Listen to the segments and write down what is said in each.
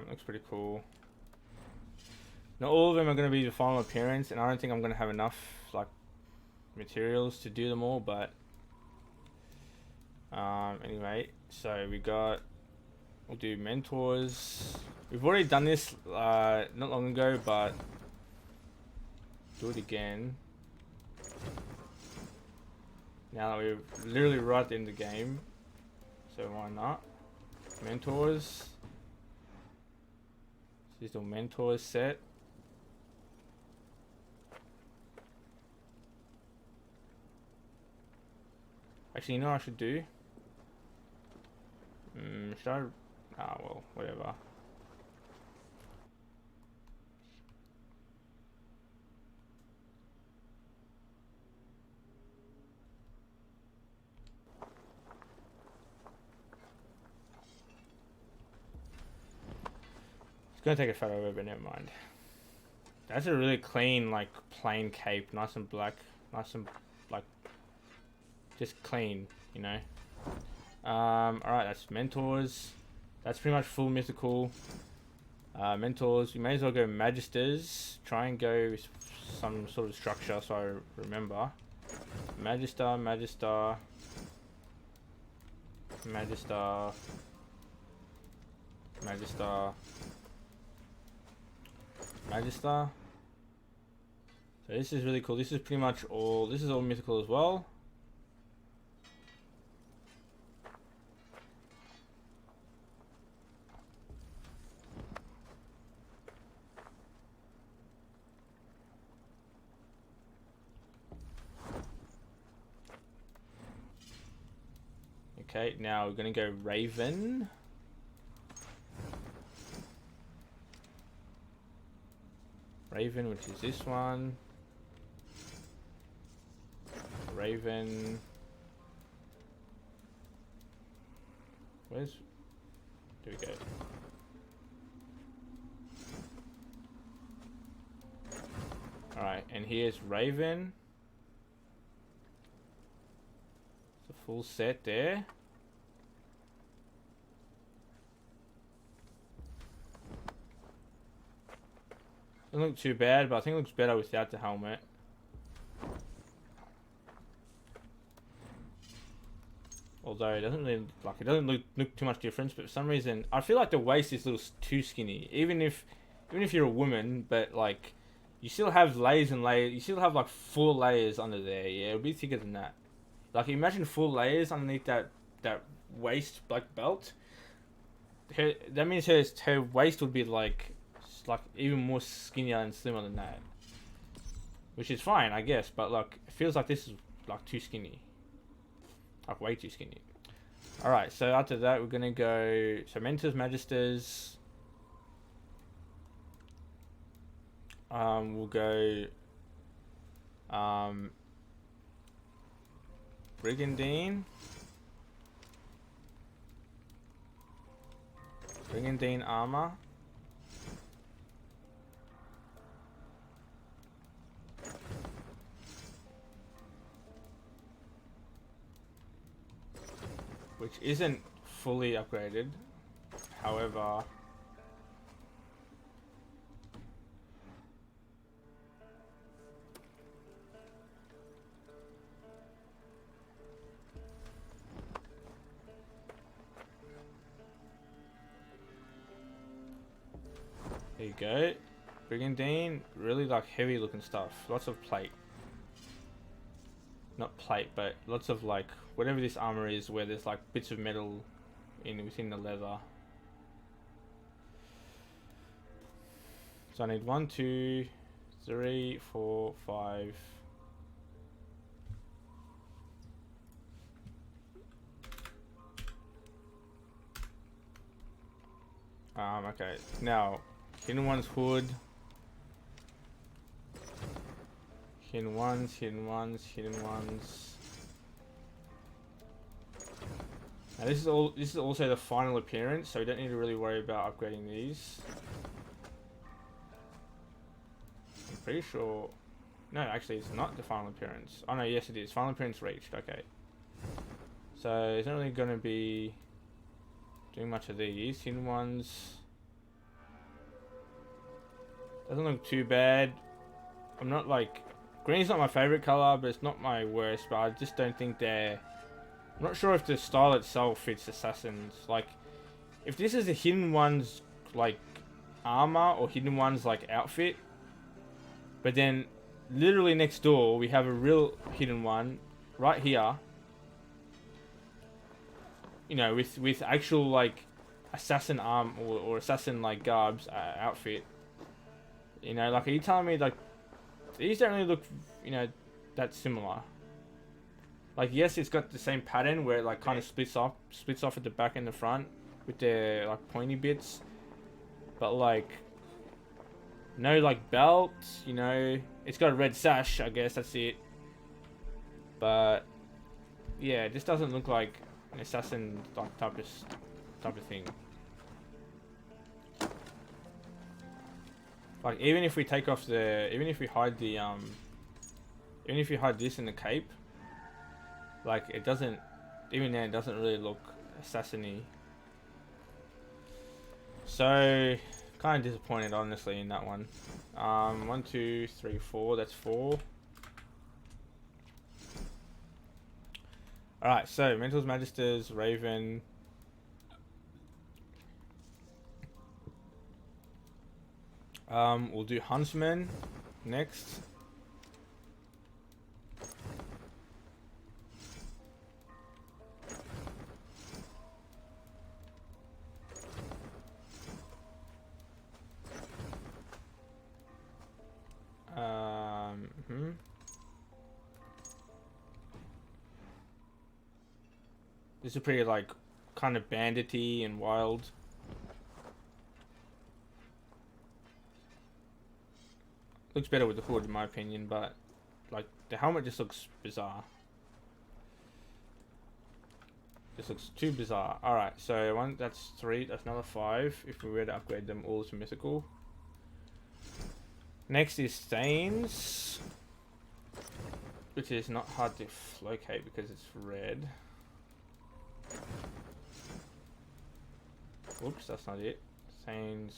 Looks pretty cool. Not all of them are going to be the final appearance, and I don't think I'm going to have enough like materials to do them all, but anyway, so we'll do mentors. We've already done this not long ago, but do it again now that we're literally right at the end of the game, so why not? Mentors. This is the mentors set. Actually, you know what I should do? Should I? Ah, well, whatever. It's gonna take a photo of it, but never mind. That's a really clean, like, plain cape. Nice and black. Nice and, like, just clean, you know? Alright, that's mentors. That's pretty much full mythical. Mentors. We may as well go magisters. Try and go with some sort of structure so I remember. Magister, magister. Magister. Magister. Magister. So this is really cool. This is pretty much all. This is all mythical as well. Okay, now we're gonna go Raven. Raven, which is this one. Raven. There we go. Alright, and here's Raven. It's a full set there. Doesn't look too bad, but I think it looks better without the helmet. Although it doesn't really, like, it doesn't look too much difference, but for some reason I feel like the waist is a little too skinny. Even if you're a woman, but like you still have layers and layers. You still have like 4 layers under there. Yeah, it'll be thicker than that. Like imagine 4 layers underneath that waist black belt. That means her waist would be like even more skinnier and slimmer than that, which is fine, I guess. But like, it feels like this is like too skinny, like way too skinny. All right, so after that, we're gonna go mentors, magisters. We'll go Brigandine. Brigandine armor. Which isn't fully upgraded, however, there you go. Brigandine, really like heavy looking stuff, lots of plate. Not plate, but lots of like whatever this armor is, where there's like bits of metal within the leather. So I need 1, 2, 3, 4, 5. Okay, now hidden one's hood. Hidden ones, hidden ones, hidden ones. Now this is also the final appearance, so we don't need to really worry about upgrading these. I'm pretty sure. No, actually, it's not the final appearance. Oh no, yes it is. Final appearance reached. Okay. So it's not really going to be doing much of these hidden ones. Doesn't look too bad. I'm not like... Green's not my favorite color, but it's not my worst. But I just don't think they're... I'm not sure if the style itself fits assassins. Like, if this is a hidden one's like armor or hidden one's like outfit, but then literally next door we have a real hidden one right here. You know, with actual like assassin arm or assassin like garbs outfit. You know, like, are you telling me like these don't really look, you know, that similar? Like, yes, it's got the same pattern where it like kind of splits off at the back and the front with the like pointy bits, but like no like belt. You know, it's got a red sash. I guess that's it. But yeah, it just doesn't look like an assassin like type of thing. Like, even if we take off the, even if we hide the even if you hide this in the cape, like, it doesn't, even then it doesn't really look assassin-y. So kind of disappointed honestly in that one. 1 2 3 4, that's 4. Alright, so Mentals, Magisters, Raven. We'll do Huntsman next. This is pretty like kind of bandity and wild. Looks better with the hood in my opinion, but like the helmet just looks bizarre. This looks too bizarre. Alright, so one, that's 3, that's another 5 if we were to upgrade them all to mythical. Next is Thanes, which is not hard to locate because it's red. Oops, that's not it. Thanes.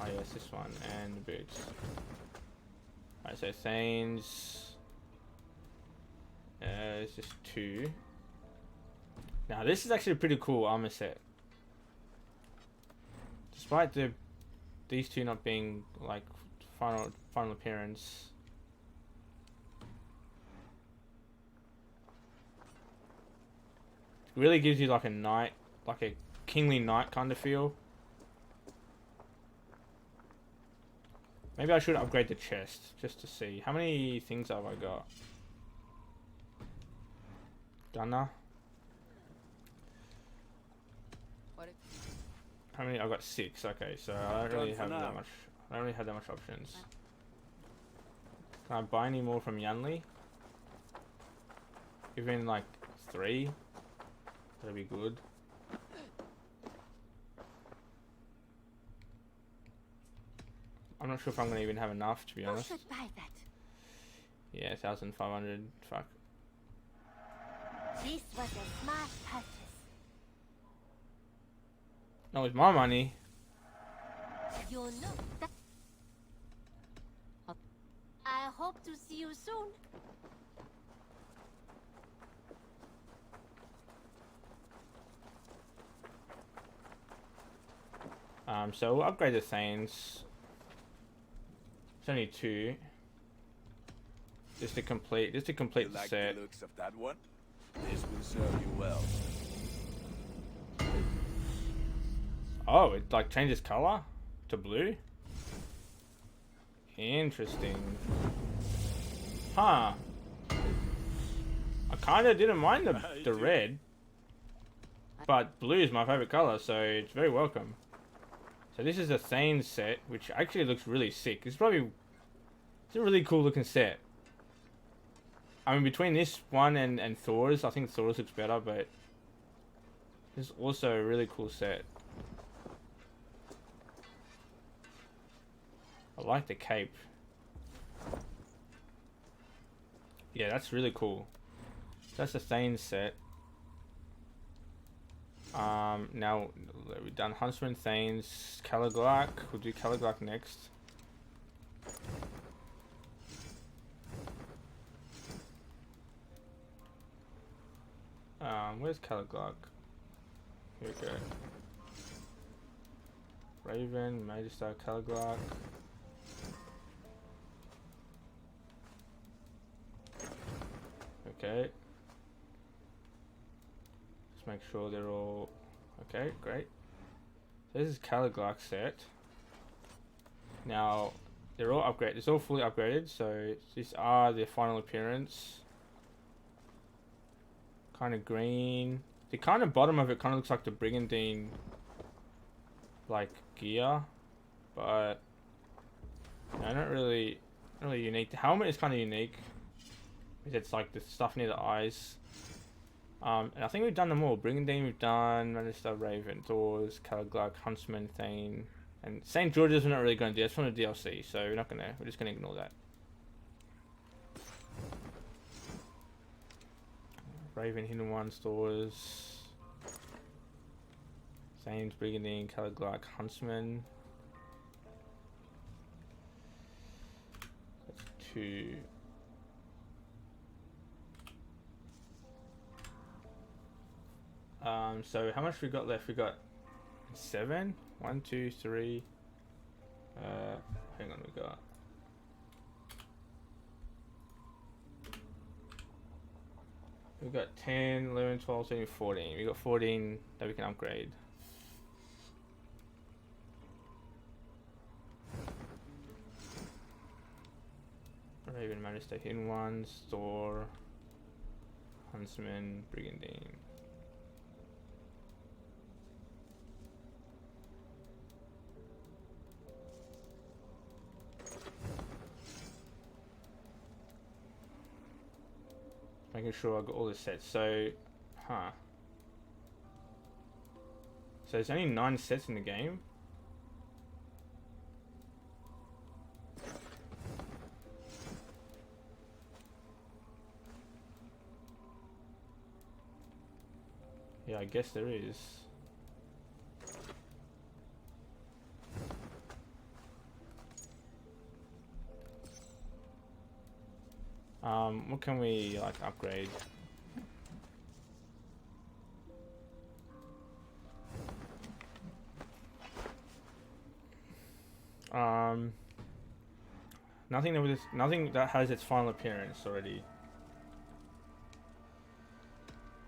Oh yes, this one, and the boots. Alright, so Thanes. It's just 2. Now this is actually a pretty cool armor set. Despite these two not being like final appearance. It really gives you like a knight, like a kingly knight kind of feel. Maybe I should upgrade the chest just to see. How many things have I got? Gunner. How many? I've got 6. Okay, so I don't really have that much. I don't really have that much options. Can I buy any more from Yanli? Even like 3? That'd be good. I'm not sure if I'm gonna even have enough, to be honest. Yeah, 1,500. Fuck. This was a smart purchase. Not with my money. You know that. I hope to see you soon. So we'll upgrade the Thanes. It's only 2. Just to complete the set. The looks of that one? This will serve you well. Oh, it like changes color to blue. Interesting. Huh. I kind of didn't mind the red, but blue is my favorite color, so it's very welcome. So this is a Thane set, which actually looks really sick. It's a really cool looking set. I mean, between this one and Thor's, I think Thor's looks better, but it's also a really cool set. I like the cape. Yeah, that's really cool. That's the Thane set. Now we've done Huntsman, Thanes, Caligulac. We'll do Caligulac next. Where's Caliglark? Here we go. Raven, Magister, Caliglark. Okay. Just make sure they're all okay. Great. So this is Caliglark set. Now they're all upgraded. It's all fully upgraded. So these are their final appearance. Kind of green. The kind of bottom of it kind of looks like the Brigandine, like gear, but no, not really unique. The helmet is kind of unique. It's like the stuff near the eyes. And I think we've done them all. Brigandine we've done, Magister, Raven, Doors, Caliglark, Huntsman, Thane, and St. George's we're not really going to do. That's from the DLC, so we're just gonna ignore that. Raven, Hidden One, Doors, Thane's, Brigandine, Caliglark, Huntsman. That's 2. So how much we got left? We got 7. 1, 2, 3. Hang on, we got. We've got 10, 11, 12, 13, 14. We got 14 that we can upgrade. Raven, Magister, Hidden Ones, Thor, Huntsman, Brigandine. Making sure I got all the sets. So, so there's only 9 sets in the game. Yeah, I guess there is. What can we like upgrade? Nothing that has its final appearance already.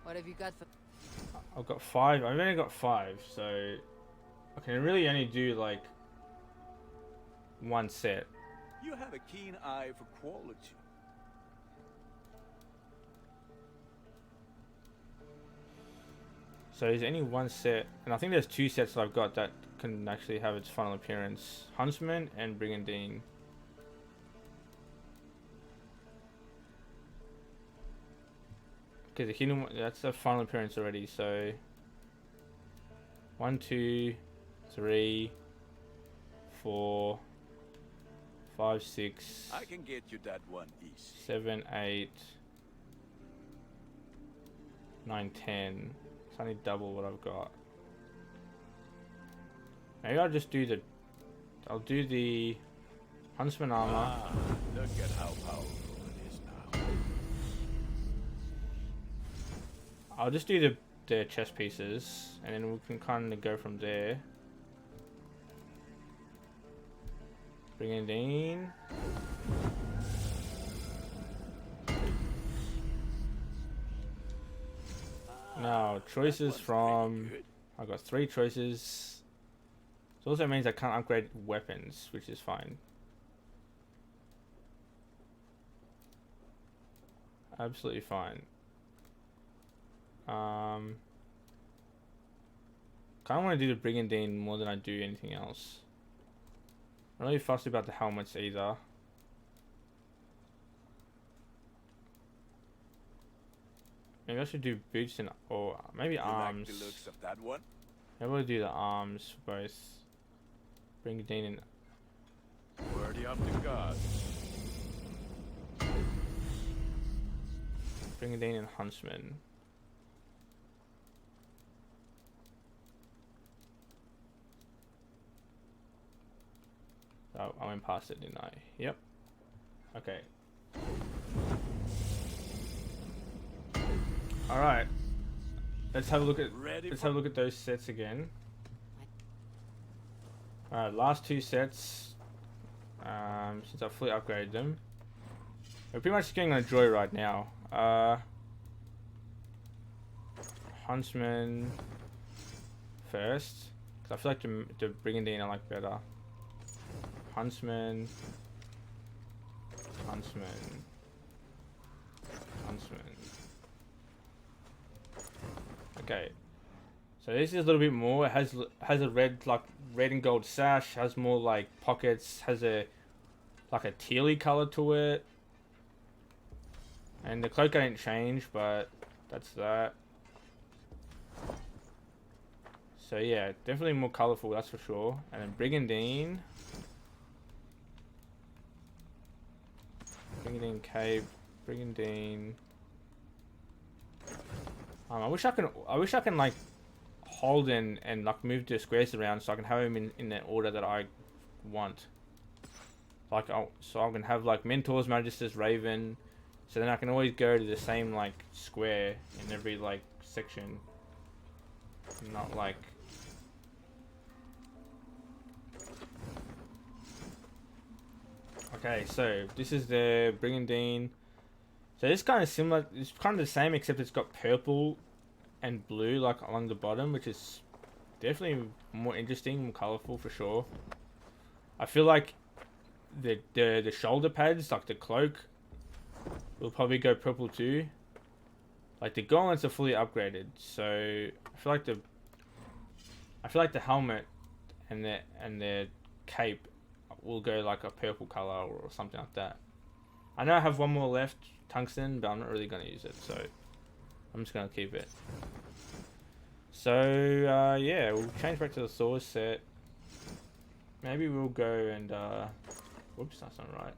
What have you got for? I've got 5. I've only got 5, so I can really only do like 1 set. You have a keen eye for quality. So there's only 1 set, and I think there's 2 sets that I've got that can actually have its final appearance. Huntsman and Brigandine. Okay, the hidden one, that's the final appearance already, so 1, 2, 3, 4, 5, 6. I can get you that one easy. 7, 8, 9, 10. It's only double what I've got. Maybe I'll just do I'll do the Huntsman armor. Ah, look at how powerful it is now. I'll just do the chest pieces, and then we can kind of go from there. Brigandine. Now, choices from... I've got 3 choices. It also means I can't upgrade weapons, which is fine. Absolutely fine. Kind of want to do the Brigandine more than I do anything else. I'm not really fussed about the helmets either. Maybe I should do boots and or maybe arms. Like the looks of that one? Maybe we'll do the arms for both Brigandine and Worthy of the gods. Brigandine and Huntsman. Oh, I went past it, didn't I? Yep. Okay. Alright. let's have a look at Ready let's for have a look at those sets again. All right, last two sets. Since I fully upgraded them, we're pretty much getting on a joy right now. Huntsman first, because I feel like the Brigandine I like better. Huntsman. Okay, so this is a little bit more. It has a red and gold sash. Has more like pockets. Has a like a tealy color to it. And the cloak didn't change, but that's that. So yeah, definitely more colorful, that's for sure. And then Brigandine cape, Brigandine. I wish I can like hold and like move the squares around so I can have them in the order that I want. Like so I can have like Mentors, Magisters, Raven. So then I can always go to the same like square in every like section. Not like. Okay, so this is the Brigandine. So it's kind of similar. It's kind of the same, except it's got purple and blue like along the bottom, which is definitely more interesting, more colorful for sure. I feel like the shoulder pads, like the cloak, will probably go purple too. Like the gauntlets are fully upgraded, so I feel like the helmet and the cape will go like a purple color or something like that. I know I have one more left, tungsten, but I'm not really going to use it, so I'm just going to keep it. So yeah, we'll change back to the sword set. Maybe we'll go and whoops, that's not right.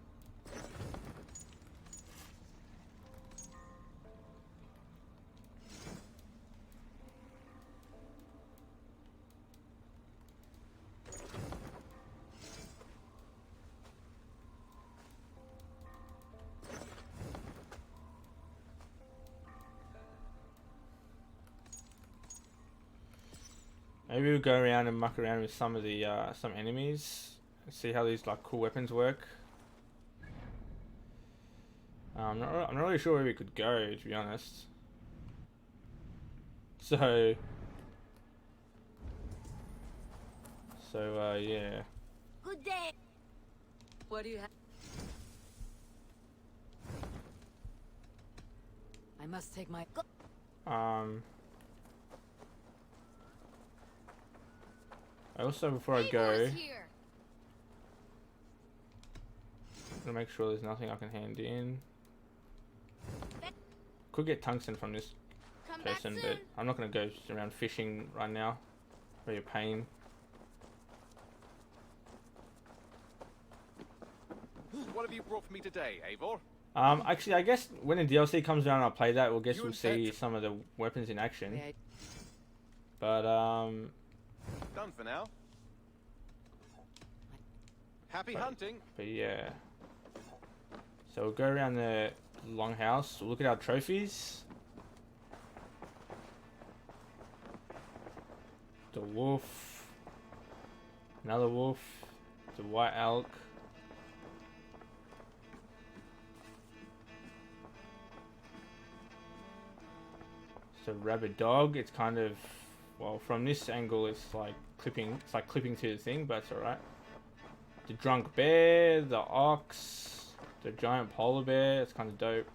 Maybe we'll go around and muck around with some of the some enemies and see how these like cool weapons work. I'm not really sure where we could go, to be honest. So yeah. Good day. What do you have? I must take my. Also, before I go, I'm gonna make sure there's nothing I can hand in. Could get tungsten from this person, but I'm not gonna go around fishing right now. Very a pain. What have you brought for me today, Eivor? Actually, I guess when the DLC comes around, I'll play that. We'll see some of the weapons in action. But Done for now. Happy hunting. But yeah. So we'll go around the longhouse. We'll look at our trophies. The wolf. Another wolf. The white elk. So rabid dog. It's kind of, well, from this angle it's like clipping to the thing, but it's alright. The drunk bear, the ox, the giant polar bear, it's kind of dope.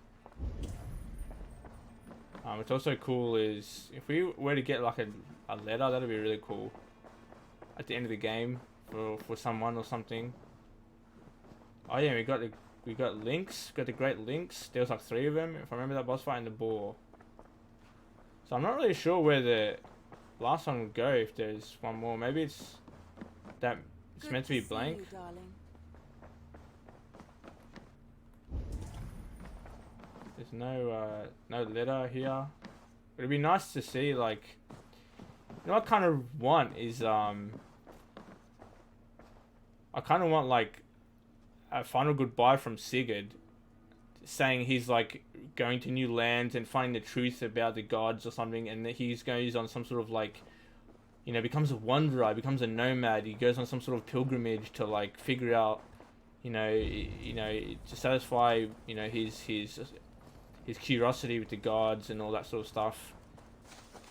What's also cool is if we were to get like a letter, that'd be really cool at the end of the game for someone or something. Oh yeah, we got Lynx, got the great Lynx. There was like 3 of them, if I remember that boss fight in the boar. So I'm not really sure where the last one would go, if there's one more. Maybe it's meant to be blank. There's no letter here. It'd be nice to see, like, you know what I kind of want is I kind of want like a final goodbye from Sigurd saying he's like going to new lands and finding the truth about the gods or something, and that he's goes on some sort of like, you know, becomes a wanderer, becomes a nomad. He goes on some sort of pilgrimage to like figure out, to satisfy, his curiosity with the gods and all that sort of stuff.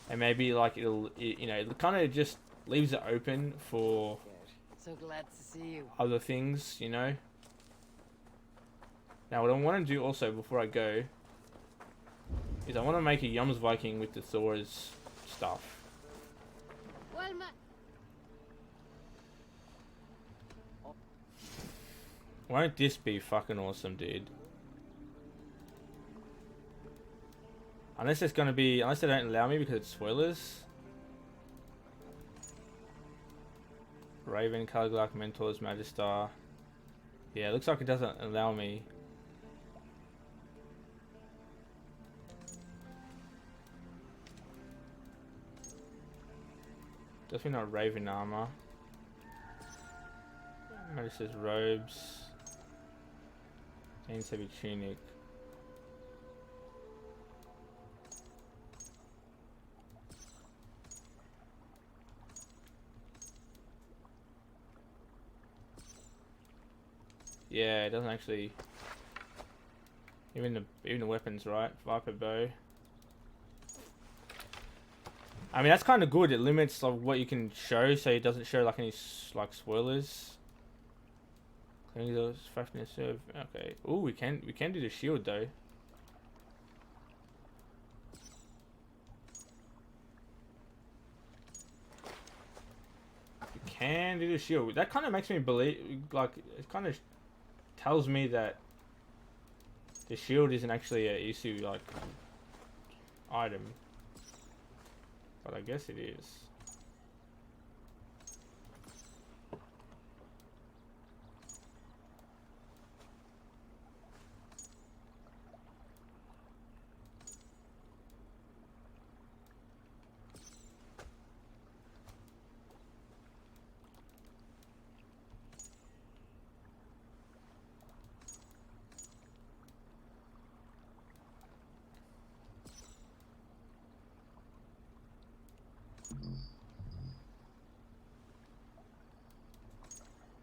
And maybe like it kind of just leaves it open for So glad to see you. other things, you know. Now what I want to do also before I go is I want to make a Yums Viking with the Thor's stuff. Well, Won't this be fucking awesome, dude? Unless they don't allow me because it's spoilers. Raven, Caligulac, Mentors, Magistar. Yeah, it looks like it doesn't allow me. Definitely not Raven armor. Magistar's robes. Jane's heavy tunic. Yeah, it doesn't actually. Even the weapons, right? Viper bow. I mean, that's kind of good. It limits like what you can show, so it doesn't show like any like spoilers. Cleaning those fastness serve. Okay. Oh, we can do the shield though. We can do the shield. That kind of makes me believe, like, it kind of tells me that the shield isn't actually a issue like item, but I guess it is.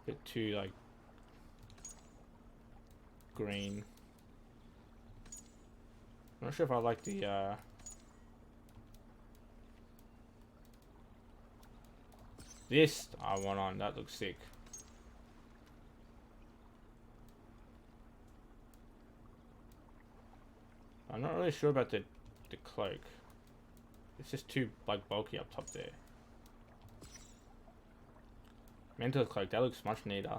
Bit too like green. I'm not sure if I like the this I want on. That looks sick. I'm not really sure about the cloak. It's just too like bulky up top there. Mental cloak, that looks much neater.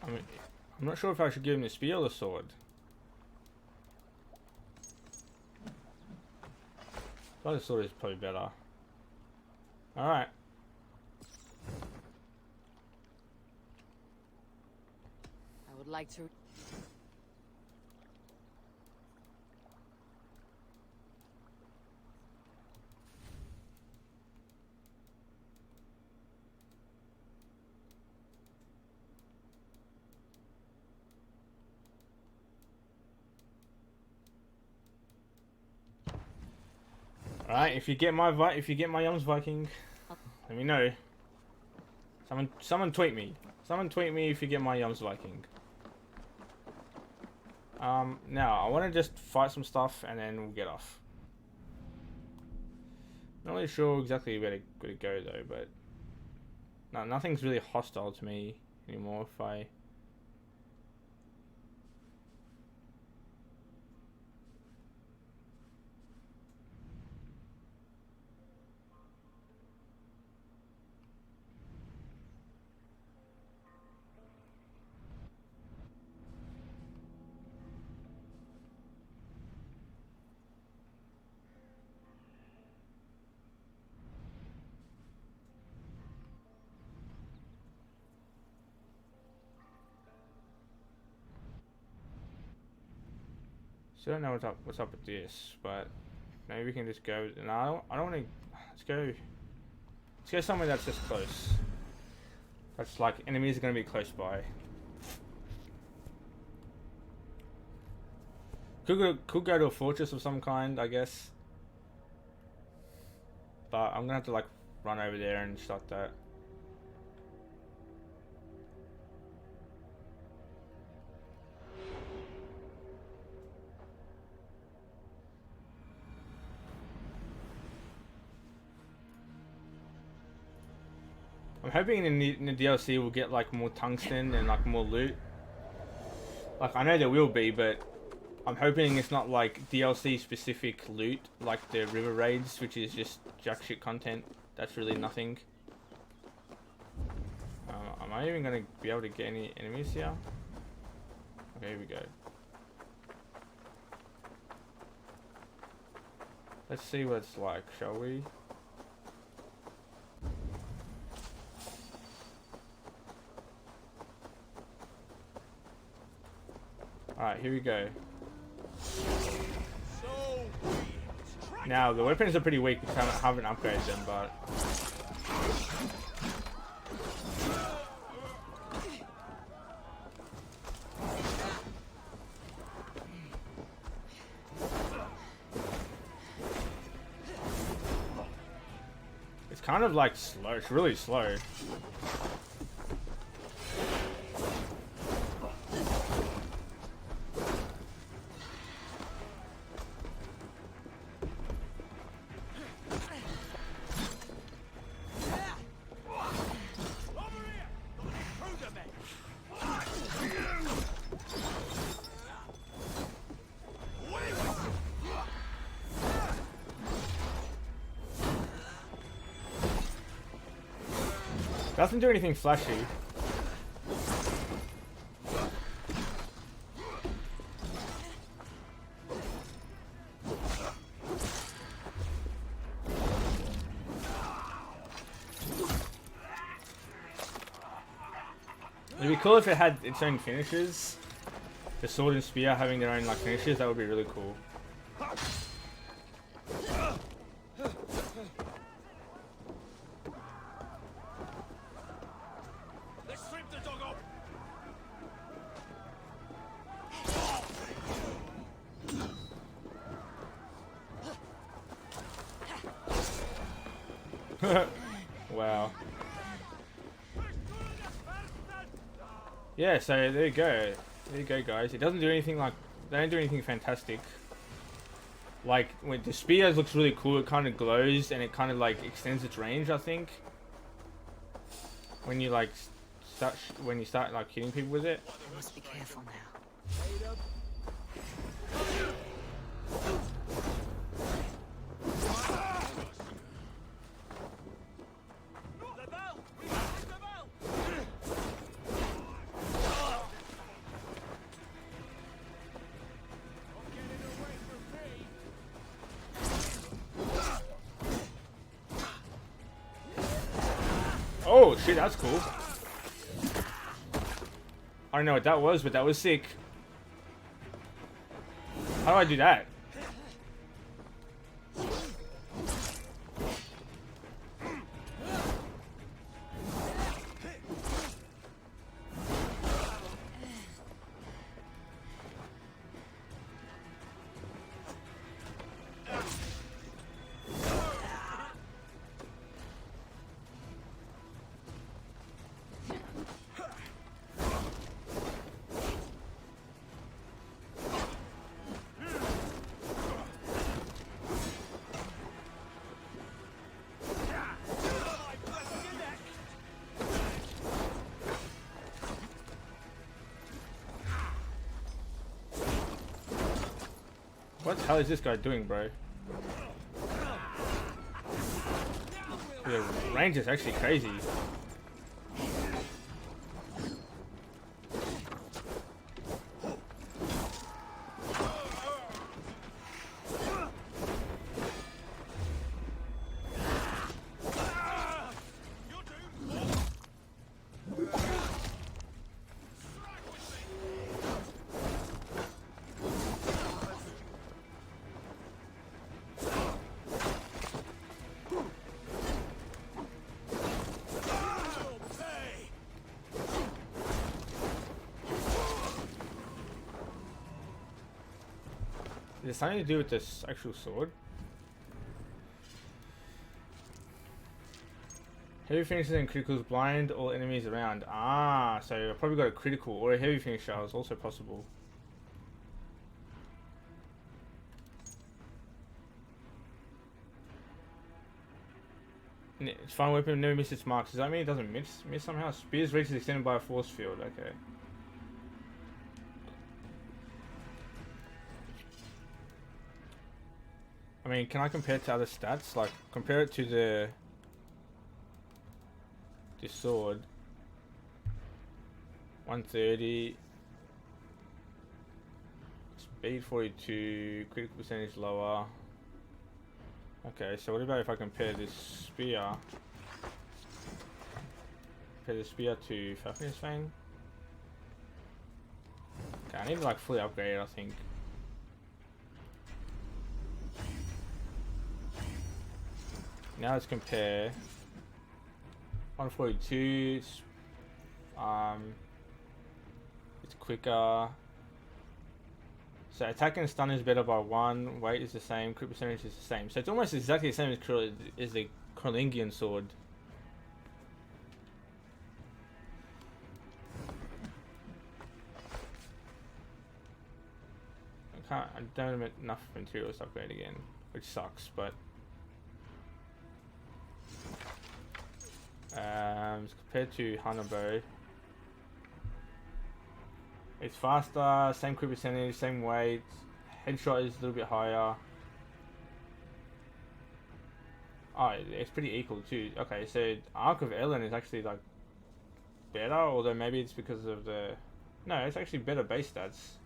I mean, I'm not sure if I should give him the spear or the sword. I thought the sword is probably better. Alright. I would like to. Alright, if you get my Yums Viking, let me know. Someone tweet me. Someone tweet me if you get my Yums Viking. Now I want to just fight some stuff and then we'll get off. Not really sure exactly where to go though, but nothing's really hostile to me anymore. If I Still don't know what's up with this, but maybe we can just go. No, I don't want to. Let's go. Let's go somewhere that's just close. That's like enemies are gonna be close by. Could go to a fortress of some kind, I guess. But I'm gonna have to like run over there and start that. I'm hoping in the DLC we'll get like more tungsten and like more loot. Like I know there will be, but I'm hoping it's not like DLC specific loot like the river raids, which is just jack shit content. That's really nothing. Am I even gonna be able to get any enemies here? Okay, here we go. Let's see what it's like, shall we? Alright, here we go. Now, the weapons are pretty weak because I haven't upgraded them, but... It's kind of like slow, it's really slow. Doesn't do anything flashy. It'd be cool if it had its own finishes. The sword and spear having their own like finishes, that would be really cool. Wow. Yeah, so there you go. There you go, guys. It doesn't do anything like... They don't do anything fantastic. Like, when the spear looks really cool, it kind of glows and it kind of like extends its range, I think. When you like start like hitting people with it. I must be careful now. Oh shit, that's cool. I don't know what that was, but that was sick. How do I do that? What the hell is this guy doing, bro? The range is actually crazy. Is it something to do with this actual sword? Heavy finishes and criticals blind all enemies around. Ah, so I probably got a critical or a heavy finisher is also possible. It's fine weapon, never misses its marks. Does that mean it doesn't miss somehow? Spear's reach is extended by a force field. Okay. I mean, can I compare it to other stats? Like, compare it to this sword. 130. Speed 42. Critical percentage lower. Okay, so what about if I compare this spear? Compare the spear to Falcon's Fang? Okay, I need to like fully upgrade it, I think. Now let's compare 142, it's quicker. So attack and stun is better by 1, weight is the same, crit percentage is the same. So it's almost exactly the same as the Corlingian sword. I don't have enough materials to upgrade again, which sucks, but compared to Hanabo, it's faster, same crit percentage, same weight, headshot is a little bit higher. Oh, it's pretty equal too. Okay, so Arc of Ellen is actually like better, although maybe it's because of the... No, it's actually better base stats.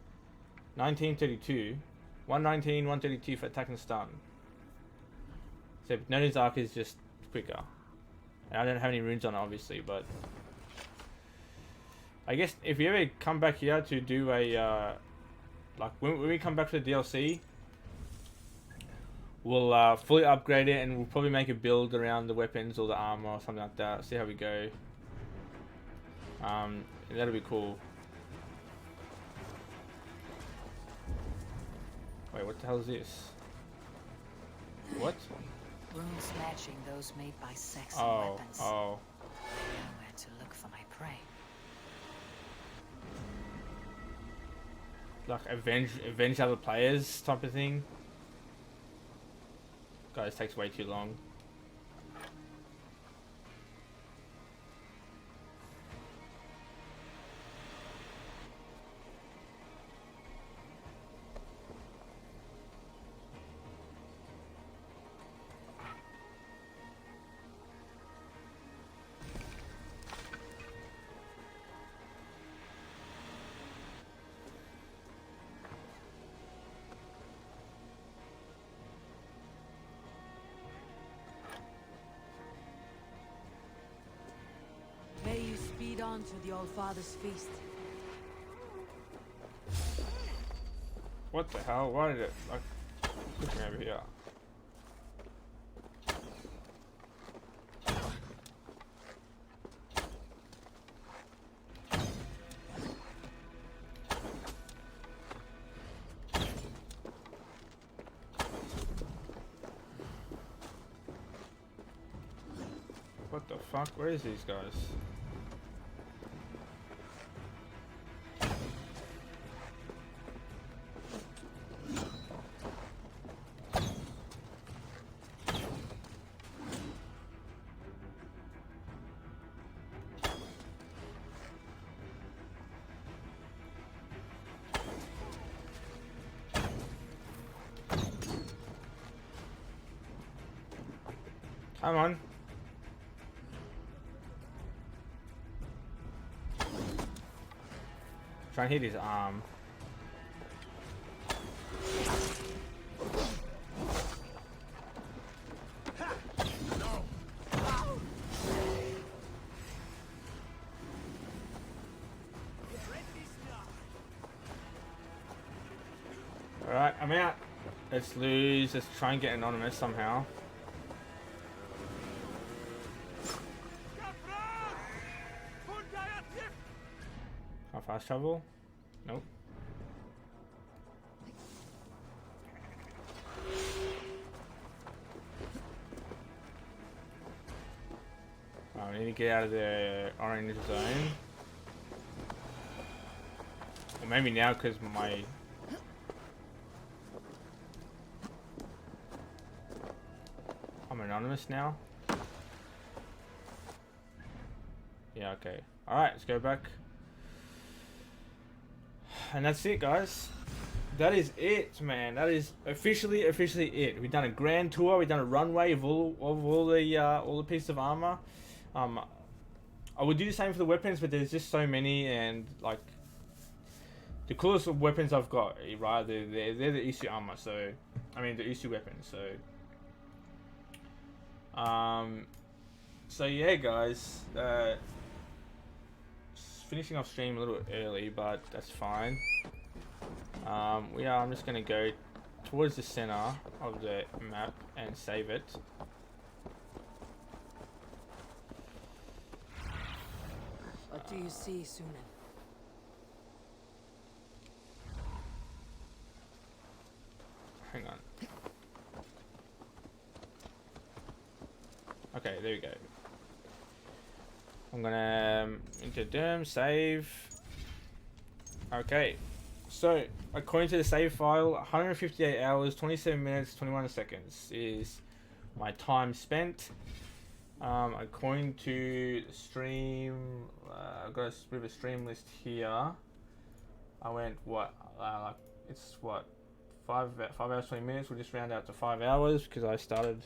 1932, 119, 132 for attack and stun. So Nona's Arc is just quicker. And I don't have any runes on it obviously, but I guess if you ever come back here to do a like when we come back to the DLC, we'll fully upgrade it and we'll probably make a build around the weapons or the armor or something like that. See how we go. That'll be cool. Wait, what the hell is this? What? Runes matching those made by Saxon weapons. Oh. I know where to look for my prey. Like avenge other players type of thing. God, this takes way too long. May you speed on to the All Father's feast. What the hell? Why did it like push me over here? What the fuck? Where is these guys? Come on. Try and hit his arm. Alright, I'm out. Let's lose. Let's try and get anonymous somehow. Fast travel? Nope. me get out of the orange zone. Or maybe now because my... I'm anonymous now. Yeah, okay. Alright, let's go back. And that's it, guys. That is it, man. That is officially it. We've done a grand tour. We've done a runway of all the pieces of armor. I would do the same for the weapons, but there's just so many, and like the coolest weapons I've got, right? They're the issue armor. So, I mean the issue weapons. So yeah, guys. Finishing off stream a little early, but that's fine. I'm just gonna go towards the center of the map and save it. What do you see, Sunan? Hang on. Okay, there we go. I'm gonna into Derm, save. Okay, so according to the save file, 158 hours, 27 minutes, 21 seconds is my time spent. According to the stream, I've got a bit of a stream list here. I went it's what 5 hours 20 minutes. We'll just round out to 5 hours because I started.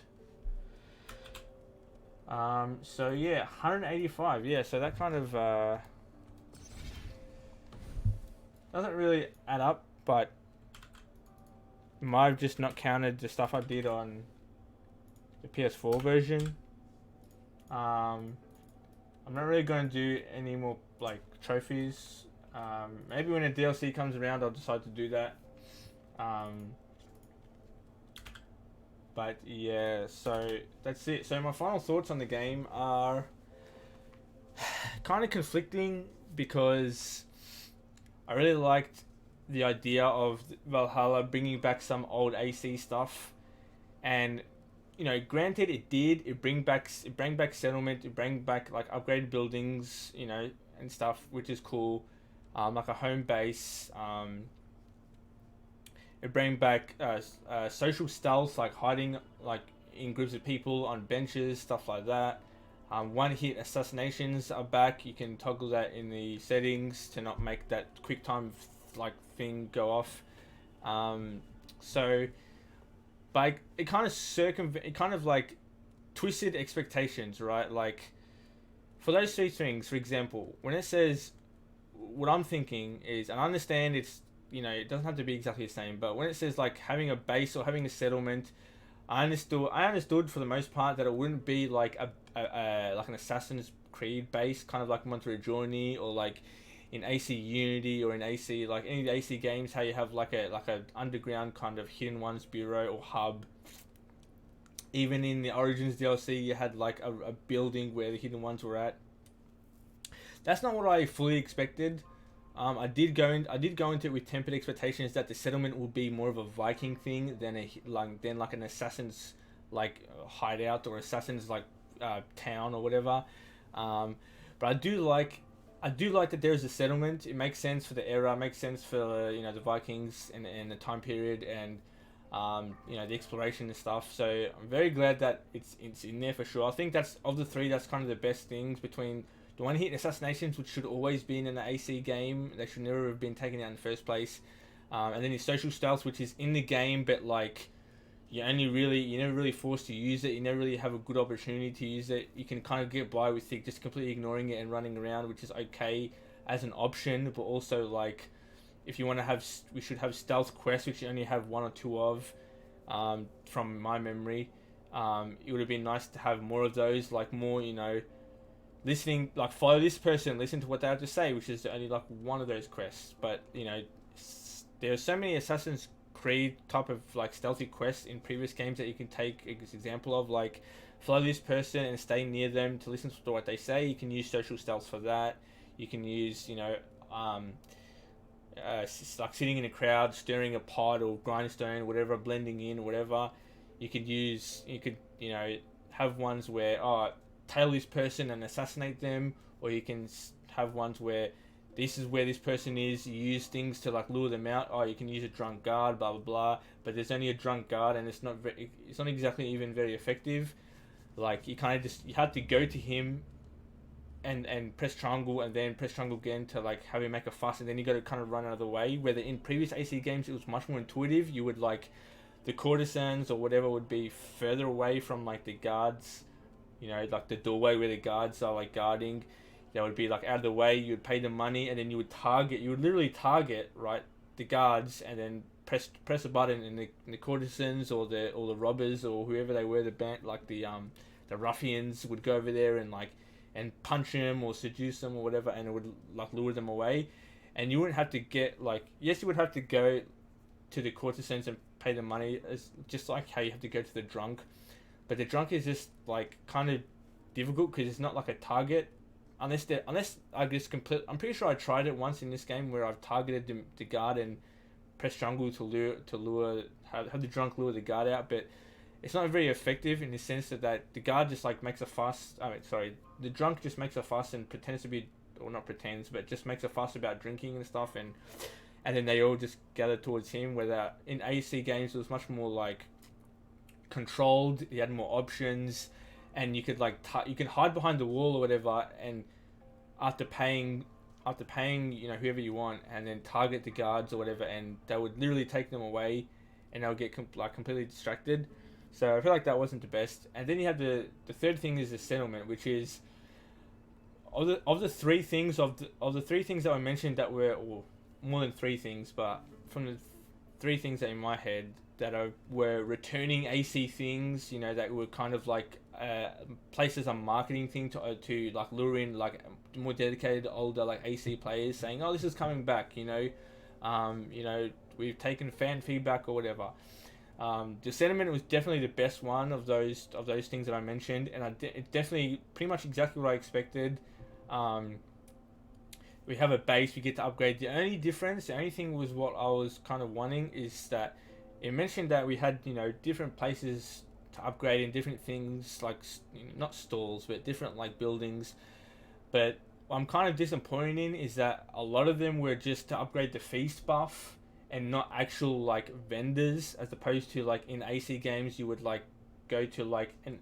So yeah, 185. Yeah, so that kind of doesn't really add up, but might have just not counted the stuff I did on the PS4 version. I'm not really going to do any more like trophies. Maybe when a DLC comes around, I'll decide to do that. But yeah, so that's it. So my final thoughts on the game are kind of conflicting because I really liked the idea of Valhalla bringing back some old AC stuff, and you know, granted it bring back settlement, it bring back like upgraded buildings, you know, and stuff, which is cool. Like a home base. It bring back social stealth, like hiding like in groups of people on benches, stuff like that. One-hit assassinations are back. You can toggle that in the settings to not make that quick time like thing go off. So, but it kind of like twisted expectations, right? Like for those three things, for example, when it says, what I'm thinking is, and I understand it's, you know, it doesn't have to be exactly the same, but when it says like having a base or having a settlement, I understood for the most part that it wouldn't be like like an Assassin's Creed base, kind of like Monteriggioni, or like in AC Unity, or in AC, like any of the AC games, how you have like a underground kind of hidden ones bureau or hub. Even in the Origins DLC, you had like a building where the hidden ones were at. That's not what I fully expected. I did go into it with tempered expectations that the settlement will be more of a Viking thing than like an assassin's like hideout or assassin's like town or whatever. But I do like that there is a settlement. It makes sense for the era. It makes sense for you know, the Vikings and the time period, and you know, the exploration and stuff. So I'm very glad that it's in there for sure. I think that's, of the three, that's kind of the best things between the one-hit assassinations, which should always be in an AC game. They should never have been taken out in the first place. And then the social stealth, which is in the game, but like you're never really forced to use it. You never really have a good opportunity to use it. You can kind of get by with it, just completely ignoring it and running around, which is okay as an option. But also, like, if you want to have, we should have stealth quests, which you only have one or two of, from my memory. It would have been nice to have more of those, like more, you know, listening, like follow this person, listen to what they have to say, which is only like one of those quests. But you know, there's so many Assassin's Creed type of like stealthy quests in previous games that you can take as example of, like follow this person and stay near them to listen to what they say. You can use social stealth for that. You can use, you know, like sitting in a crowd, stirring a pot or grindstone, whatever, blending in, whatever. You could, you know, have ones where, tail this person and assassinate them, or you can have ones where this is where this person is. You use things to like lure them out. Oh, you can use a drunk guard, blah blah blah. But there's only a drunk guard, and it's not exactly even very effective. Like you have to go to him, and press triangle, and then press triangle again to like have him make a fuss, and then you got to kind of run out of the way. Whether in previous AC games it was much more intuitive. You would like the courtesans or whatever would be further away from like the guards. You know, like the doorway where the guards are like guarding. That would be like out of the way. You would pay them money, and then you would target. You would literally target right the guards, and then press a button, and the courtesans or the robbers or whoever they were, the band like the ruffians would go over there and like and punch them or seduce them or whatever, and it would like lure them away. And you wouldn't have to get like yes, you would have to go to the courtesans and pay them money, as just like how you have to go to the drunk. But the drunk is just like kind of difficult because it's not like a target. Unless I just I'm pretty sure I tried it once in this game where I've targeted the guard and pressed jungle to have the drunk lure the guard out, but it's not very effective in the sense that the guard just like makes a fuss. The drunk just makes a fuss and pretends to be, or not pretends, but just makes a fuss about drinking and stuff, and then they all just gather towards him. Where in AC games it was much more like controlled. You had more options. And you could like you can hide behind the wall or whatever, and after paying whoever you want, and then target the guards or whatever, and they would literally take them away, and they would get completely distracted. So I feel like that wasn't the best. And then you have the third thing is the settlement, which is of the three things that I mentioned that were, or more than three things, but from the three things that in my head that were returning AC things, you know, that were kind of like places a marketing thing to like lure in like more dedicated older like AC players, saying, oh, this is coming back, you know, we've taken fan feedback or whatever. The sentiment was definitely the best one of those things that I mentioned, and it's definitely pretty much exactly what I expected. We have a base, we get to upgrade. The only thing was what I was kind of wanting is that it mentioned that we had, you know, different places to upgrade in different things, like not stalls, but different like buildings. But what I'm kind of disappointed in is that a lot of them were just to upgrade the feast buff and not actual like vendors, as opposed to like in AC games you would like go to like an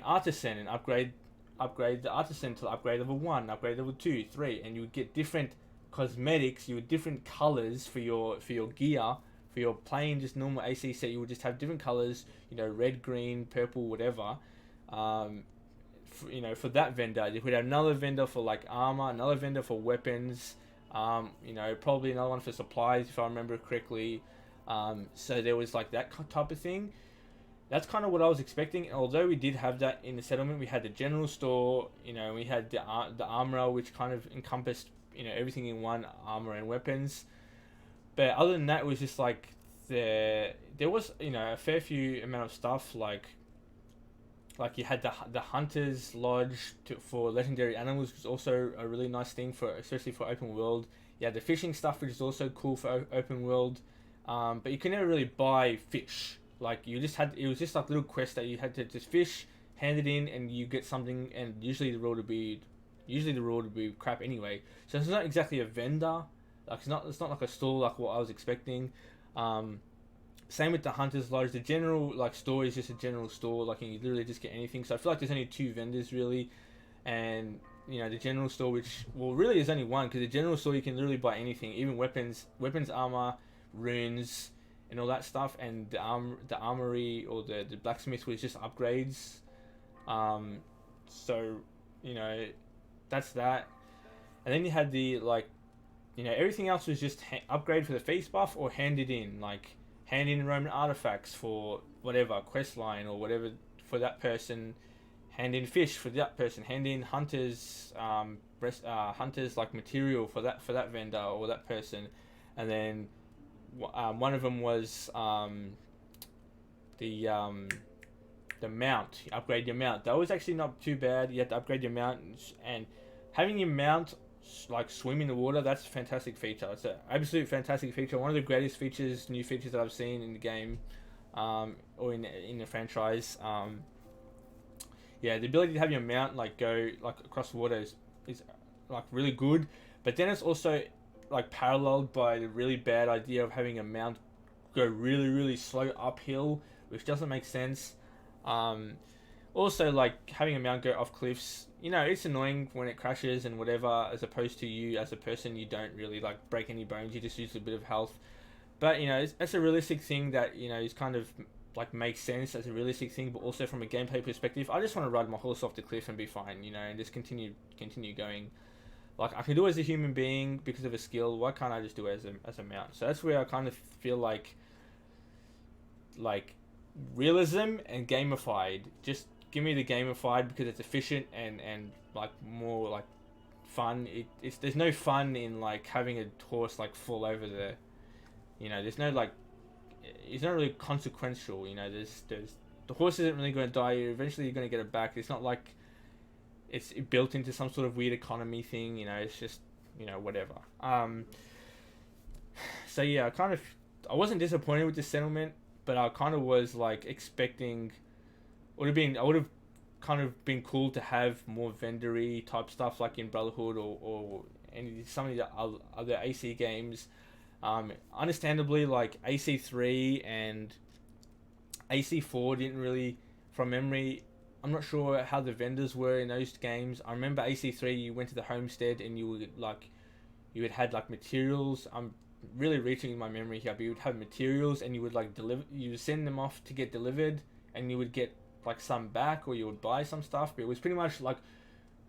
artisan and upgrade the artisan to upgrade level 1, upgrade level 2, 3, and you would get different cosmetics, you would different colors for your gear. For your plain just normal AC set, you would just have different colors, you know, red, green, purple, whatever. For that vendor, you would have another vendor for like armor, another vendor for weapons. You know, probably another one for supplies if I remember correctly. So there was like that type of thing. That's kind of what I was expecting. Although we did have that in the settlement, we had the general store. You know, we had the armorer, which kind of encompassed, you know, everything in one, armor and weapons. But other than that, it was just like there was, you know, a fair few amount of stuff like you had the Hunter's Lodge for legendary animals, which was also a really nice thing especially for open world. You had the fishing stuff, which is also cool for open world. But you could never really buy fish. Like it was just like little quests that you had to just fish, hand it in, and you get something. And usually the reward would be crap anyway. So it's not exactly a vendor. Like it's not like a store like what I was expecting. Same with the Hunter's Lodge. The general like store is just a general store. Like you literally just get anything. So I feel like there's only two vendors really, and you know the general store, which really is only one, because the general store you can literally buy anything, even weapons, armor, runes, and all that stuff. And the armory or the blacksmith was just upgrades. So you know that's that. And then you had the like. You know, everything else was just upgrade for the face buff or hand it in. Like, hand in Roman artifacts for whatever, quest line or whatever for that person. Hand in fish for that person. Hand in hunters, hunters like material for that vendor or that person. And then one of them was the mount. You upgrade your mount. That was actually not too bad. You had to upgrade your mount, and having your mount like swim in the water, that's a fantastic feature. It's an absolute fantastic feature. One of the greatest new features that I've seen in the game, or in the franchise. yeah, the ability to have your mount like go like across the water is like really good, but then it's also like paralleled by the really bad idea of having a mount go really really slow uphill, which doesn't make sense. Also, like having a mount go off cliffs, you know, it's annoying when it crashes and whatever, as opposed to you as a person, you don't really like break any bones, you just use a bit of health. But you know, it's a realistic thing that, you know, is kind of like makes sense as a realistic thing, but also from a gameplay perspective, I just want to ride my horse off the cliff and be fine, you know, and just continue going. Like I can do it as a human being because of a skill. Why can't I just do it as a mount? So that's where I kind of feel like realism and gamified. Just give me the gamified because it's efficient and like more like fun. It's there's no fun in like having a horse like fall over the, you know, there's no like, it's not really consequential, you know, there's the horse isn't really going to die. Eventually you're going to get it back. It's not like it's built into some sort of weird economy thing, you know, it's just, you know, whatever. So yeah, I wasn't disappointed with the settlement, but I kind of was like expecting, I would have kind of been cool to have more vendory type stuff like in Brotherhood or some of the other AC games. Understandably, like AC3 and AC4 didn't really, from memory, I'm not sure how the vendors were in those games. I remember AC3, you went to the homestead and you would had like materials. I'm really reaching in my memory here, but you would have materials and you would like you would send them off to get delivered, and you would get like some back, or you would buy some stuff. But it was pretty much like,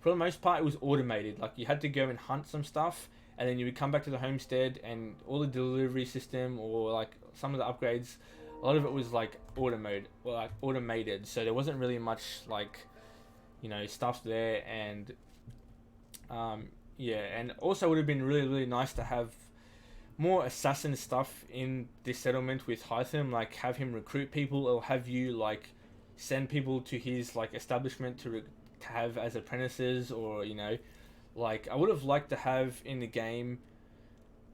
for the most part, it was automated. Like you had to go and hunt some stuff, and then you would come back to the homestead, and all the delivery system or like some of the upgrades, a lot of it was like automated. So there wasn't really much like, you know, stuff there. And yeah, and also it would have been really really nice to have more assassin stuff in this settlement with Hytham, like have him recruit people, or have you like send people to his like establishment to have as apprentices, or, you know, like I would have liked to have in the game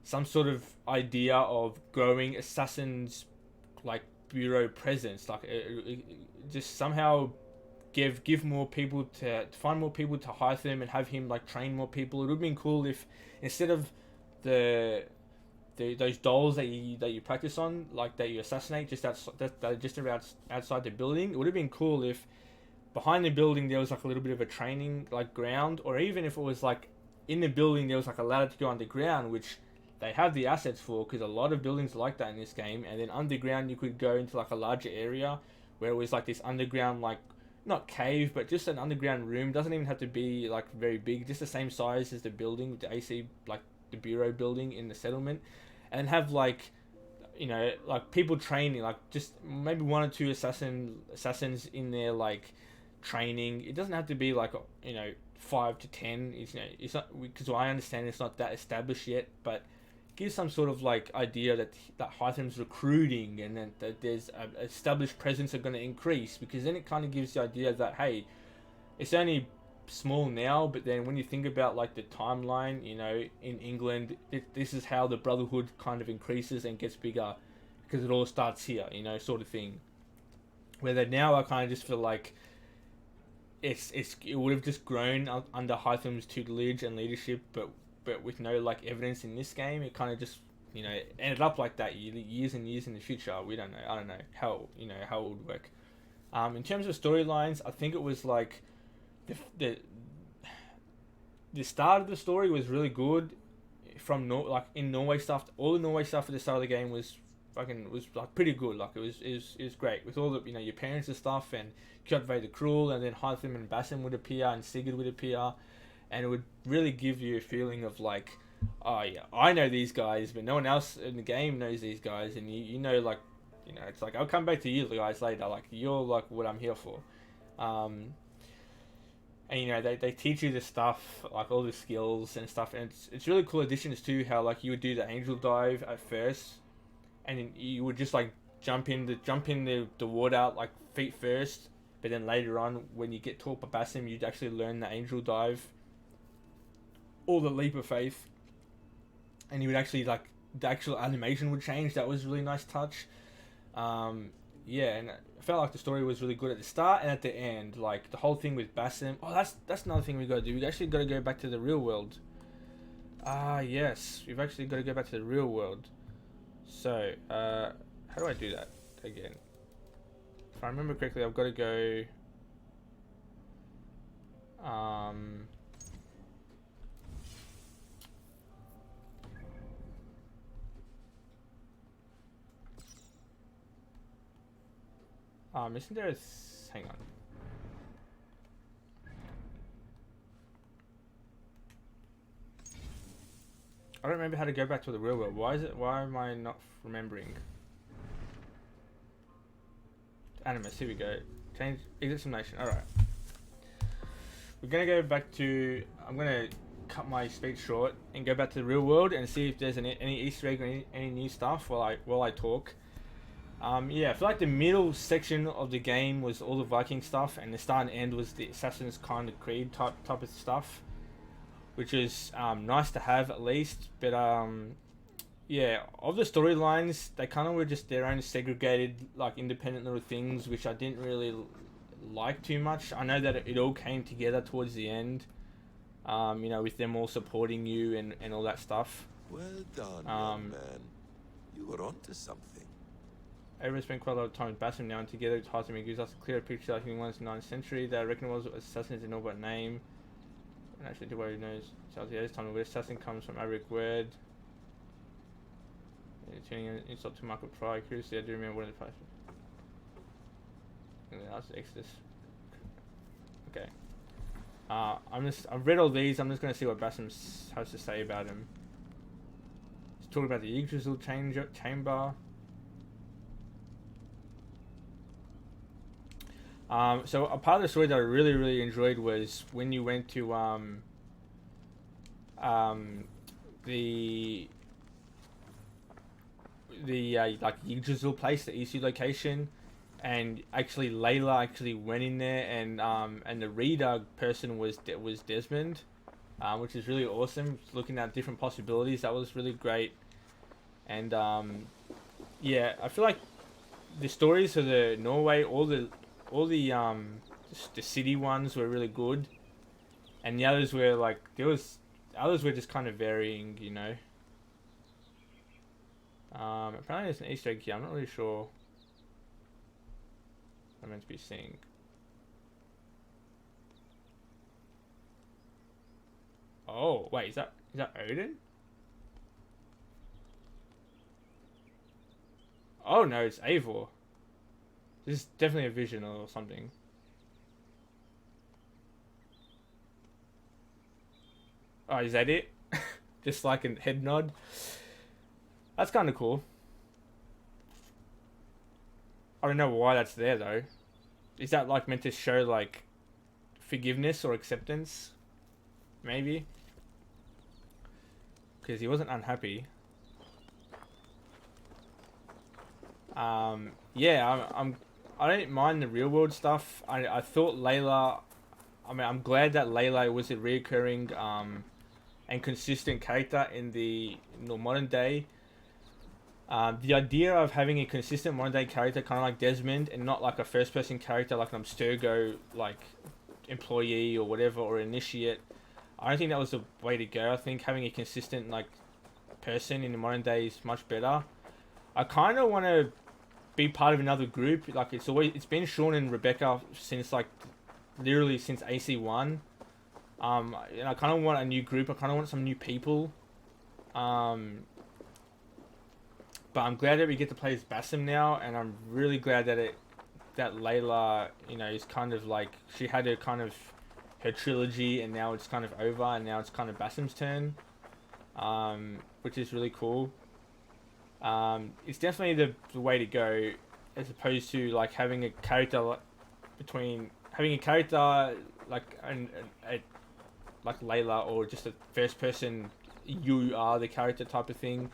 some sort of idea of growing assassins like bureau presence, like just somehow give more people to find more people to Hytham and have him like train more people. It would have been cool if instead of those dolls that you practice on, like that you assassinate just outside the building, it would have been cool if behind the building there was like a little bit of a training like ground, or even if it was like in the building there was like a ladder to go underground, which they have the assets for, because a lot of buildings are like that in this game. And then underground you could go into like a larger area where it was like this underground, like not cave, but just an underground room. Doesn't even have to be like very big, just the same size as the building, the AC, like the bureau building in the settlement. And have like, you know, like people training, like just maybe one or two assassins in there like training. It doesn't have to be like, you know, 5 to 10. It's, you know, it's not, because I understand it's not that established yet, but give some sort of like idea that Hytham's recruiting, and then that there's an established presence are going to increase, because then it kind of gives the idea that, hey, it's only small now, but then when you think about like the timeline, you know, in England, this is how the Brotherhood kind of increases and gets bigger, because it all starts here, you know, sort of thing. Whether now I kind of just feel like it would have just grown under Hytham's tutelage and leadership, but with no like evidence in this game, it kind of just, you know, ended up like that years and years in the future. We don't know. I don't know how, you know, how it would work. In terms of storylines, I think it was like the start of the story was really good. From like in Norway stuff, all the Norway stuff at the start of the game was like pretty good. Like it was great with all the, you know, your parents and stuff, and Kjotve the Cruel, and then Hytham and Basim would appear, and Sigurd would appear, and it would really give you a feeling of like, oh yeah, I know these guys, but no one else in the game knows these guys, and you know, like, you know, it's like, I'll come back to you guys later, like you're like what I'm here for. And you know, they teach you the stuff, like all the skills and stuff, and it's really cool additions too, how like you would do the angel dive at first, and then you would just like jump in the water like feet first, but then later on when you get taught by Basim, you'd actually learn the angel dive or the leap of faith, and you would actually like the actual animation would change. That was a really nice touch. yeah, and I felt like the story was really good at the start and at the end. Like the whole thing with Basim. Oh, that's another thing we got to do. We actually got to go back to the real world. Ah, yes, we've actually got to go back to the real world. So, how do I do that again? If I remember correctly, I've got to go. Isn't there a... hang on. I don't remember how to go back to the real world. Why am I not remembering? Animus, here we go. Change exit simulation. Alright. We're gonna go back to... I'm gonna cut my speech short and go back to the real world and see if there's any Easter egg or any new stuff while I talk. Yeah, I feel like the middle section of the game was all the Viking stuff, and the start and end was the Assassin's Creed type of stuff, which is nice to have at least. But yeah, of the storylines, they kind of were just their own segregated, like independent little things, which I didn't really like too much. I know that it all came together towards the end, you know, with them all supporting you and all that stuff. Well done, young man. You were onto something. Everyone spent quite a lot of time with Basim now, and together it gives us a clearer picture like anyone in the 9th century. They reckon was assassins in all but name. And actually, do what he knows. Tells the time the word assassin comes from Arabic word. Turning an insult to Michael Pryor. Curiously, I do remember one of the parts. That's Exodus. Okay. I've read all these. I'm just going to see what Basim has to say about him. He's talking about the Yggdrasil chamber. So a part of the story that I really enjoyed was when you went to the like Yggdrasil place, the EC location, and actually Layla actually went in there, and the reader person was Desmond, which is really awesome. Looking at different possibilities, that was really great. And yeah, I feel like the stories of the Norway, all the city ones were really good, and the others were like others were just kind of varying, you know. Apparently there's an Easter egg here. I'm not really sure what I'm meant to be seeing. Oh wait, is that Odin? Oh no, it's Eivor. This is definitely a vision or something. Oh, is that it? Just like a head nod. That's kind of cool. I don't know why that's there though. Is that like meant to show like forgiveness or acceptance? Maybe. Because he wasn't unhappy. Yeah, I don't mind the real world stuff. I thought Layla, I mean, I'm glad that Layla was a reoccurring and consistent character in the modern day. The idea of having a consistent modern day character, kind of like Desmond, and not like a first person character like an Abstergo, like employee or whatever, or initiate. I don't think that was the way to go. I think having a consistent like person in the modern day is much better. I kind of want to be part of another group. Like it's been Sean and Rebecca since like literally since AC1. And I kind of want a new group. I kind of want some new people. But I'm glad that we get to play as Basim now, and I'm really glad that Layla, you know, is kind of like she had her trilogy, and now it's kind of over, and now it's kind of Basim's turn, which is really cool. It's definitely the way to go, as opposed to like having a character like Layla, or just a first person, you are the character type of thing.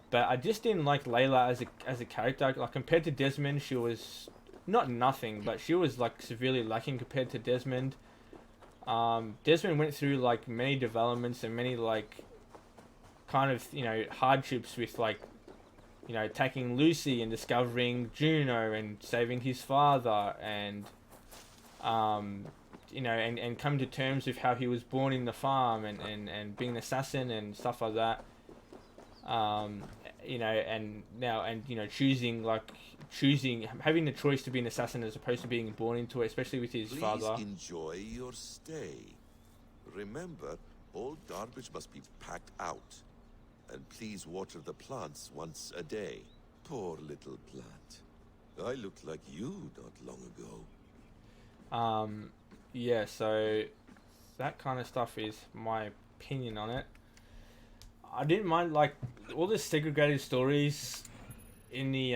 But I just didn't like Layla as a character. Like compared to Desmond, she was not nothing, but she was like severely lacking compared to Desmond. Desmond went through like many developments and many like kind of, you know, hardships with like you know, attacking Lucy and discovering Juno and saving his father, and you know, and coming to terms with how he was born in the farm, and being an assassin and stuff like that. You know, and now, and you know, having the choice to be an assassin as opposed to being born into it, especially with his Please father. enjoy your stay. Remember, all garbage must be packed out. And please water the plants once a day. Poor little plant. I looked like you not long ago. Yeah, so that kind of stuff is my opinion on it. I didn't mind, like, all the segregated stories in the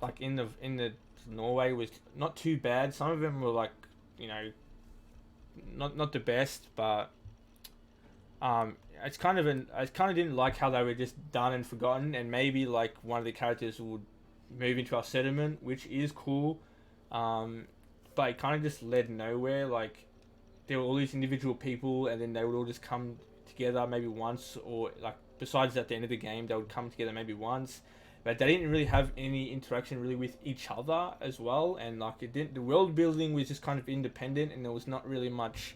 like in the Norway was not too bad. Some of them were, like, you know, not the best, but I kind of didn't like how they were just done and forgotten, and maybe like one of the characters would move into our settlement, which is cool, but it kind of just led nowhere. Like, there were all these individual people, and then they would all just come together maybe once, or like besides at the end of the game they would come together maybe once, but they didn't really have any interaction really with each other as well, and like the world building was just kind of independent, and there was not really much,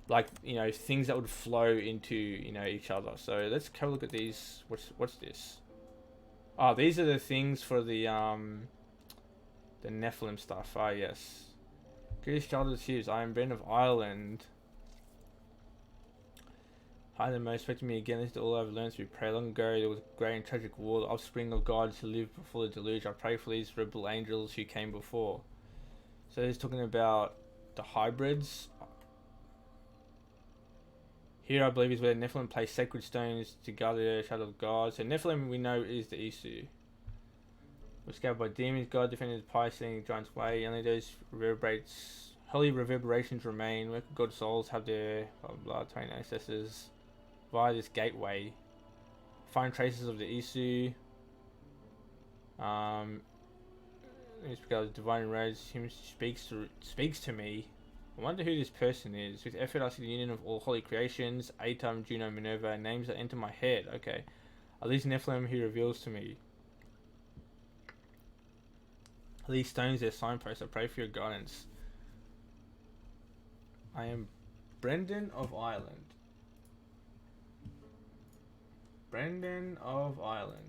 like, you know, things that would flow into, you know, each other. So let's have a look at these. What's this? Oh, these are the things for the Nephilim stuff. Ah, yes. Greatest childhood heroes. I am Ben of Ireland. Higher than most, expecting me again. This is all I've learned through prayer. Long ago, there was a great and tragic war. The offspring of gods who lived before the deluge. I pray for these rebel angels who came before. So he's talking about the hybrids. Here, I believe, is where the Nephilim place sacred stones to guard the shadow of gods. So Nephilim, we know, is the Isu. We're scattered by demons. God defended the pious sitting giant's way. Only those holy reverberations remain. Where could God's souls have their blah 20 ancestors via this gateway? Find traces of the Isu. It's because divine rose him speaks to me. I wonder who this person is. With effort I see the union of all holy creations, Atum, Juno, Minerva, names that enter my head. Okay. Are these Nephilim he reveals to me? Are these stones their signposts? I pray for your guidance. I am Brendan of Ireland. Brendan of Ireland.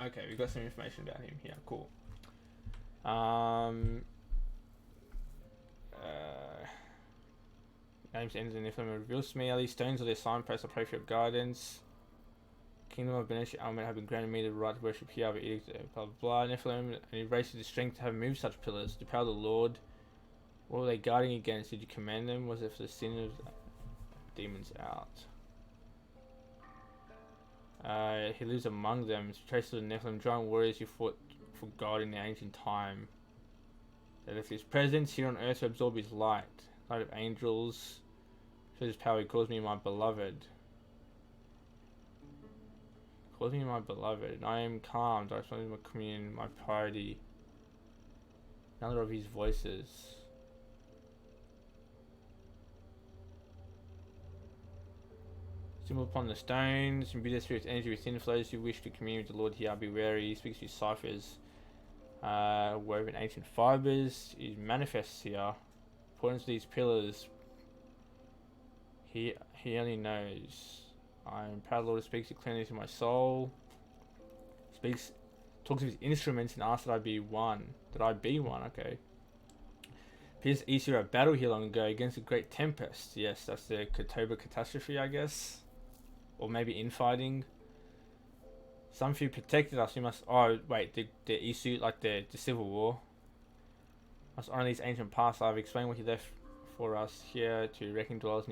Okay, we've got some information about him here. Cool. Names ends in Nephilim reveals to me. Are these stones or their signposts? I pray for your guidance. Kingdom of Benesh Alman have been granted me the right to worship here, but blah blah blah. Nephilim, and embraces the strength to have moved such pillars. The power of the Lord. What were they guarding against? Did you command them? Was it for the sin of demons out? He lives among them. It's traces of the Nephilim, giant warriors who fought for God in the ancient time. They left his presence here on earth to absorb his light. Light of angels. For his power, he calls me my beloved. Calls me my beloved. I am calmed. I respond to my communion, my piety. Another of his voices. Symbol upon the stones, imbue their spirit's energy within. For those who wish to commune with the Lord here, be wary. He speaks through ciphers, woven ancient fibers. He manifests here. Importance of these pillars. He only knows. I am proud, Lord, speaks to clearly to my soul. Talks of his instruments and asks that I be one. That I be one, okay. Appears Aesir at battle here long ago against a great tempest. Yes, that's the Kotoba catastrophe, I guess. Or maybe infighting. Some few protected us. We must. Oh wait, the Isu, like the civil war. Must honor these ancient paths. I've explained what he left for us here to reckon dwellers near.